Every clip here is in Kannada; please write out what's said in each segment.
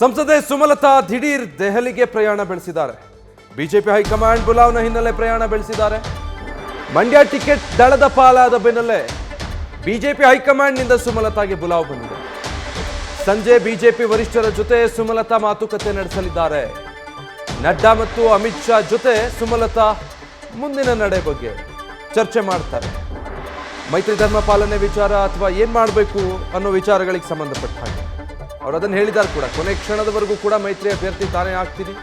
ಸಂಸದೆ ಸುಮಲತಾ ದಿಢೀರ್ ದೆಹಲಿಗೆ ಪ್ರಯಾಣ ಬೆಳೆಸಿದ್ದಾರೆ. ಬಿಜೆಪಿ ಹೈಕಮಾಂಡ್ ಬುಲಾವ್ನ ಹಿನ್ನೆಲೆ ಪ್ರಯಾಣ ಬೆಳೆಸಿದ್ದಾರೆ. ಮಂಡ್ಯ ಟಿಕೆಟ್ ದಳದ ಪಾಲಾದ ಬೆನ್ನಲ್ಲೇ ಬಿಜೆಪಿ ಹೈಕಮಾಂಡ್ನಿಂದ ಸುಮಲತಾಗೆ ಬುಲಾವ್ ಬಂದಿದೆ. ಸಂಜೆ ಬಿಜೆಪಿ ವರಿಷ್ಠರ ಜೊತೆ ಸುಮಲತಾ ಮಾತುಕತೆ ನಡೆಸಲಿದ್ದಾರೆ. ನಡ್ಡಾ ಮತ್ತು ಅಮಿತ್ ಶಾ ಜೊತೆ ಸುಮಲತಾ ಮುಂದಿನ ನಡೆ ಬಗ್ಗೆ ಚರ್ಚೆ ಮಾಡ್ತಾರೆ. ಮೈತ್ರಿ ಧರ್ಮ ಪಾಲನೆ ವಿಚಾರ ಅಥವಾ ಏನ್ ಮಾಡಬೇಕು ಅನ್ನೋ ವಿಚಾರಗಳಿಗೆ ಸಂಬಂಧಪಟ್ಟ ಹಾಗೆ ಅವರು ಅದನ್ನು ಹೇಳಿದ್ದಾರೆ ಕೂಡ. ಕೊನೆ ಕ್ಷಣದವರೆಗೂ ಕೂಡ ಮೈತ್ರಿ ಅಭ್ಯರ್ಥಿ ತಾನೇ ಆಗ್ತೀನಿ,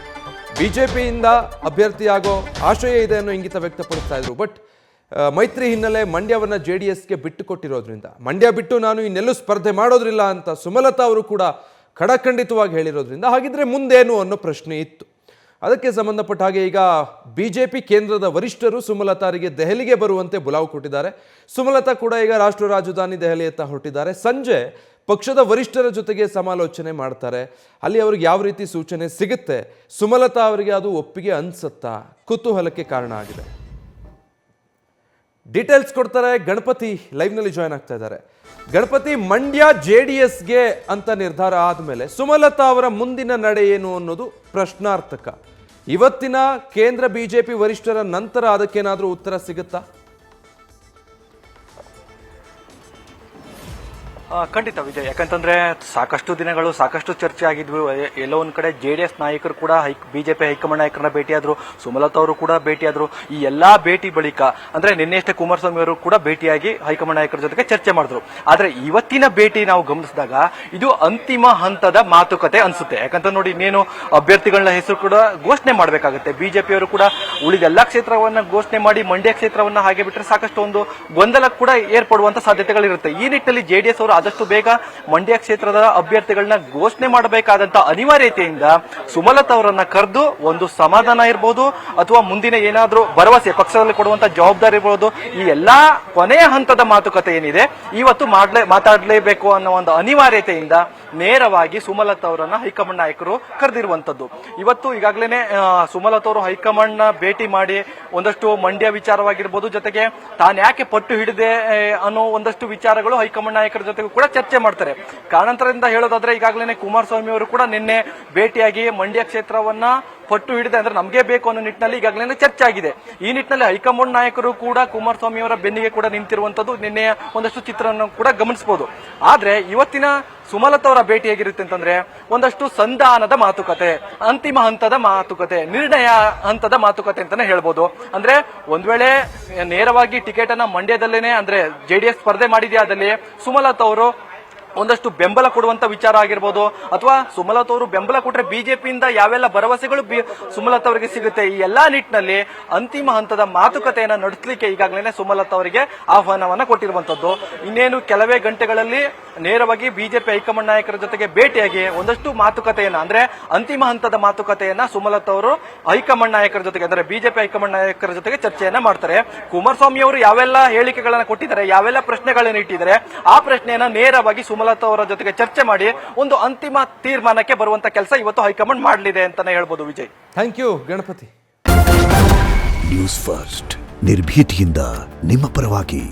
ಬಿಜೆಪಿಯಿಂದ ಅಭ್ಯರ್ಥಿ ಆಗೋ ಆಶಯ ಇದೆ ಅನ್ನೋ ಇಂಗಿತ ವ್ಯಕ್ತಪಡಿಸ್ತಾ ಇದ್ರು. ಬಟ್ ಮೈತ್ರಿ ಹಿನ್ನೆಲೆ ಮಂಡ್ಯವನ್ನ JDSಗೆ ಬಿಟ್ಟು ಕೊಟ್ಟಿರೋದ್ರಿಂದ, ಮಂಡ್ಯ ಬಿಟ್ಟು ನಾನು ಇನ್ನೆಲ್ಲೂ ಸ್ಪರ್ಧೆ ಮಾಡೋದ್ರಿಲ್ಲ ಅಂತ ಸುಮಲತಾ ಅವರು ಕೂಡ ಖಡಖಂಡಿತವಾಗಿ ಹೇಳಿರೋದ್ರಿಂದ ಹಾಗಿದ್ರೆ ಮುಂದೇನು ಅನ್ನೋ ಪ್ರಶ್ನೆ ಇತ್ತು. ಅದಕ್ಕೆ ಸಂಬಂಧಪಟ್ಟ ಹಾಗೆ ಈಗ ಬಿಜೆಪಿ ಕೇಂದ್ರದ ವರಿಷ್ಠರು ಸುಮಲತಾರಿಗೆ ದೆಹಲಿಗೆ ಬರುವಂತೆ ಬುಲಾವ್ ಕೊಟ್ಟಿದ್ದಾರೆ. ಸುಮಲತಾ ಕೂಡ ಈಗ ರಾಷ್ಟ್ರ ರಾಜಧಾನಿ ದೆಹಲಿಯತ್ತ ಹೊರಟಿದ್ದಾರೆ. ಸಂಜೆ ಪಕ್ಷದ ವರಿಷ್ಠರ ಜೊತೆಗೆ ಸಮಾಲೋಚನೆ ಮಾಡ್ತಾರೆ. ಅಲ್ಲಿ ಅವ್ರಿಗೆ ಯಾವ ರೀತಿ ಸೂಚನೆ ಸಿಗುತ್ತೆ, ಸುಮಲತಾ ಅವರಿಗೆ ಅದು ಒಪ್ಪಿಗೆ ಅನ್ಸುತ್ತಾ, ಕುತೂಹಲಕ್ಕೆ ಕಾರಣ ಆಗಿದೆ. ಡೀಟೇಲ್ಸ್ ಕೊಡ್ತಾರೆ ಗಣಪತಿ, ಲೈವ್ನಲ್ಲಿ ಜಾಯ್ನ್ ಆಗ್ತಾ ಇದ್ದಾರೆ. ಗಣಪತಿ, ಮಂಡ್ಯ JDSಗೆ ಅಂತ ನಿರ್ಧಾರ ಆದಮೇಲೆ ಸುಮಲತಾ ಅವರ ಮುಂದಿನ ನಡೆ ಏನು ಅನ್ನೋದು ಪ್ರಶ್ನಾರ್ಥಕ. ಇವತ್ತಿನ ಕೇಂದ್ರ ಬಿಜೆಪಿ ವರಿಷ್ಠರ ನಂತರ ಅದಕ್ಕೇನಾದರೂ ಉತ್ತರ ಸಿಗುತ್ತಾ? ಖಂಡಿತ ವಿಜಯ್, ಯಾಕಂತಂದ್ರೆ ಸಾಕಷ್ಟು ದಿನಗಳು ಸಾಕಷ್ಟು ಚರ್ಚೆ ಆಗಿದ್ವು. ಎಲ್ಲೋ ಒಂದ್ ಕಡೆ JDS ನಾಯಕರು ಕೂಡ ಬಿಜೆಪಿ ಹೈಕಮಾಂಡ್ ನಾಯಕರನ್ನ ಭೇಟಿಯಾದ್ರು, ಸುಮಲತಾ ಅವರು ಕೂಡ ಭೇಟಿಯಾದ್ರು. ಈ ಎಲ್ಲಾ ಭೇಟಿ ಬಳಿಕ ಅಂದ್ರೆ ನಿನ್ನೆಷ್ಟೇ ಕುಮಾರಸ್ವಾಮಿ ಅವರು ಕೂಡ ಭೇಟಿಯಾಗಿ ಹೈಕಮಾಂಡ್ ನಾಯಕರ ಜೊತೆಗೆ ಚರ್ಚೆ ಮಾಡಿದ್ರು. ಆದ್ರೆ ಇವತ್ತಿನ ಭೇಟಿ ನಾವು ಗಮನಿಸಿದಾಗ ಇದು ಅಂತಿಮ ಹಂತದ ಮಾತುಕತೆ ಅನ್ಸುತ್ತೆ. ಯಾಕಂತ ನೋಡಿ, ಇನ್ನೇನು ಅಭ್ಯರ್ಥಿಗಳನ್ನ ಹೆಸರು ಕೂಡ ಘೋಷಣೆ ಮಾಡಬೇಕಾಗುತ್ತೆ. ಬಿಜೆಪಿ ಅವರು ಕೂಡ ಉಳಿದ ಎಲ್ಲಾ ಕ್ಷೇತ್ರವನ್ನ ಘೋಷಣೆ ಮಾಡಿ ಮಂಡ್ಯ ಕ್ಷೇತ್ರವನ್ನ ಹಾಗೆ ಬಿಟ್ಟರೆ ಸಾಕಷ್ಟು ಒಂದು ಗೊಂದಲ ಕೂಡ ಏರ್ಪಡುವಂತ ಸಾಧ್ಯತೆಗಳಿರುತ್ತೆ. ಈ ನಿಟ್ಟಿನಲ್ಲಿ JDS ಅವರು ಆದಷ್ಟು ಬೇಗ ಮಂಡ್ಯ ಕ್ಷೇತ್ರದ ಅಭ್ಯರ್ಥಿಗಳನ್ನ ಘೋಷಣೆ ಮಾಡಬೇಕಾದಂತ ಅನಿವಾರ್ಯತೆಯಿಂದ ಸುಮಲತಾ ಅವರನ್ನ ಕರೆದು ಒಂದು ಸಮಾಧಾನ ಇರಬಹುದು ಅಥವಾ ಮುಂದಿನ ಏನಾದ್ರೂ ಭರವಸೆ ಪಕ್ಷದಲ್ಲಿ ಕೊಡುವಂತ ಜವಾಬ್ದಾರಿ ಇರಬಹುದು, ಈ ಎಲ್ಲಾ ಕೊನೆಯ ಹಂತದ ಮಾತುಕತೆ ಏನಿದೆ ಇವತ್ತು ಮಾತಾಡಲೇಬೇಕು ಅನ್ನೋ ಒಂದು ಅನಿವಾರ್ಯತೆಯಿಂದ ನೇರವಾಗಿ ಸುಮಲತಾ ಅವರನ್ನ ಹೈಕಮಾಂಡ್ ನಾಯಕರು ಕರೆದಿರುವಂತದ್ದು. ಇವತ್ತು ಈಗಾಗಲೇ ಸುಮಲತಾ ಅವರು ಹೈಕಮಾಂಡ್ ನ ಭೇಟಿ ಮಾಡಿ ಒಂದಷ್ಟು ಮಂಡ್ಯ ವಿಚಾರವಾಗಿರ್ಬೋದು, ಜೊತೆಗೆ ತಾನು ಯಾಕೆ ಪಟ್ಟು ಹಿಡಿದೆ ಅನ್ನೋ ಒಂದಷ್ಟು ವಿಚಾರಗಳು ಹೈಕಮಾಂಡ್ ನಾಯಕರ ಜೊತೆಗೂ ಕೂಡ ಚರ್ಚೆ ಮಾಡ್ತಾರೆ. ಕಾರಣಾಂತರದಿಂದ ಹೇಳೋದಾದ್ರೆ ಈಗಾಗಲೇ ಕುಮಾರಸ್ವಾಮಿ ಅವರು ಕೂಡ ನಿನ್ನೆ ಭೇಟಿಯಾಗಿ ಮಂಡ್ಯ ಕ್ಷೇತ್ರವನ್ನ ಪಟ್ಟು ಹಿಡಿದೆ ಅಂದ್ರೆ ನಮಗೆ ಬೇಕು ಅನ್ನೋ ನಿಟ್ಟಿನಲ್ಲಿ ಈಗಾಗಲೇ ಚರ್ಚೆ ಆಗಿದೆ. ಈ ನಿಟ್ಟಿನಲ್ಲಿ ಹೈಕಮಾಂಡ್ ನಾಯಕರು ಕೂಡ ಕುಮಾರಸ್ವಾಮಿ ಅವರ ಬೆನ್ನಿಗೆ ಕೂಡ ನಿಂತಿರುವಂತದ್ದು ನಿನ್ನೆಯ ಒಂದಷ್ಟು ಚಿತ್ರವನ್ನು ಕೂಡ ಗಮನಿಸಬಹುದು. ಆದ್ರೆ ಇವತ್ತಿನ ಸುಮಲತಾ ಅವರ ಭೇಟಿ ಹೇಗಿರುತ್ತೆ ಅಂತಂದ್ರೆ ಒಂದಷ್ಟು ಸಂಧಾನದ ಮಾತುಕತೆ, ಅಂತಿಮ ಹಂತದ ಮಾತುಕತೆ, ನಿರ್ಣಯ ಹಂತದ ಮಾತುಕತೆ ಅಂತಾನೆ ಹೇಳ್ಬೋದು. ಅಂದ್ರೆ ಒಂದ್ ವೇಳೆ ನೇರವಾಗಿ ಟಿಕೆಟ್ ಅನ್ನ ಮಂಡ್ಯದಲ್ಲೇನೆ ಅಂದ್ರೆ JDS ಸ್ಪರ್ಧೆ ಮಾಡಿದ್ಯಾ ಅದಲ್ಲಿ ಸುಮಲತಾ ಅವರು ಒಂದಷ್ಟು ಬೆಂಬಲ ಕೊಡುವಂತ ವಿಚಾರ ಆಗಿರ್ಬೋದು, ಅಥವಾ ಸುಮಲತಾ ಅವರು ಬೆಂಬಲ ಕೊಟ್ರೆ ಬಿಜೆಪಿಯಿಂದ ಯಾವೆಲ್ಲ ಭರವಸೆಗಳು ಸುಮಲತಾ ಅವರಿಗೆ ಸಿಗುತ್ತೆ, ಈ ಎಲ್ಲಾ ನಿಟ್ಟಿನಲ್ಲಿ ಅಂತಿಮ ಹಂತದ ಮಾತುಕತೆಯನ್ನ ನಡೆಸಲಿಕ್ಕೆ ಈಗಾಗಲೇ ಸುಮಲತಾ ಅವರಿಗೆ ಆಹ್ವಾನವನ್ನ ಕೊಟ್ಟಿರುವಂತದ್ದು. ಇನ್ನೇನು ಕೆಲವೇ ಗಂಟೆಗಳಲ್ಲಿ ನೇರವಾಗಿ ಬಿಜೆಪಿ ಹೈಕಮಾಂಡ್ ನಾಯಕರ ಜೊತೆಗೆ ಭೇಟಿಯಾಗಿ ಒಂದಷ್ಟು ಮಾತುಕತೆಯನ್ನ ಅಂದ್ರೆ ಅಂತಿಮ ಹಂತದ ಮಾತುಕತೆಯನ್ನ ಸುಮಲತಾ ಅವರು ಹೈಕಮಾಂಡ್ ನಾಯಕರ ಜೊತೆಗೆ ಅಂದ್ರೆ ಬಿಜೆಪಿ ಹೈಕಮಾಂಡ್ ನಾಯಕರ ಜೊತೆಗೆ ಚರ್ಚೆಯನ್ನ ಮಾಡ್ತಾರೆ. ಕುಮಾರಸ್ವಾಮಿ ಅವರು ಯಾವೆಲ್ಲ ಹೇಳಿಕೆಗಳನ್ನ ಕೊಟ್ಟಿದ್ದಾರೆ, ಯಾವೆಲ್ಲ ಪ್ರಶ್ನೆಗಳನ್ನ ಇಟ್ಟಿದ್ದಾರೆ, ಆ ಪ್ರಶ್ನೆಯನ್ನ ನೇರವಾಗಿ ಸುಮಲತಾ ಅವರ ಜೊತೆಗೆ ಚರ್ಚೆ ಮಾಡಿ ಒಂದು ಅಂತಿಮ ತೀರ್ಮಾನಕ್ಕೆ ಬರುವಂತ ಕೆಲಸ ಇವತ್ತು ಹೈಕಮಾಂಡ್ ಮಾಡಲಿದೆ ಅಂತಾನೆ ಹೇಳ್ಬೋದು. Vijay, thank you Ganapati. News first ನಿರ್ಭೀತಿಯಿಂದ ನಿಮ್ಮ ಪರವಾಗಿ.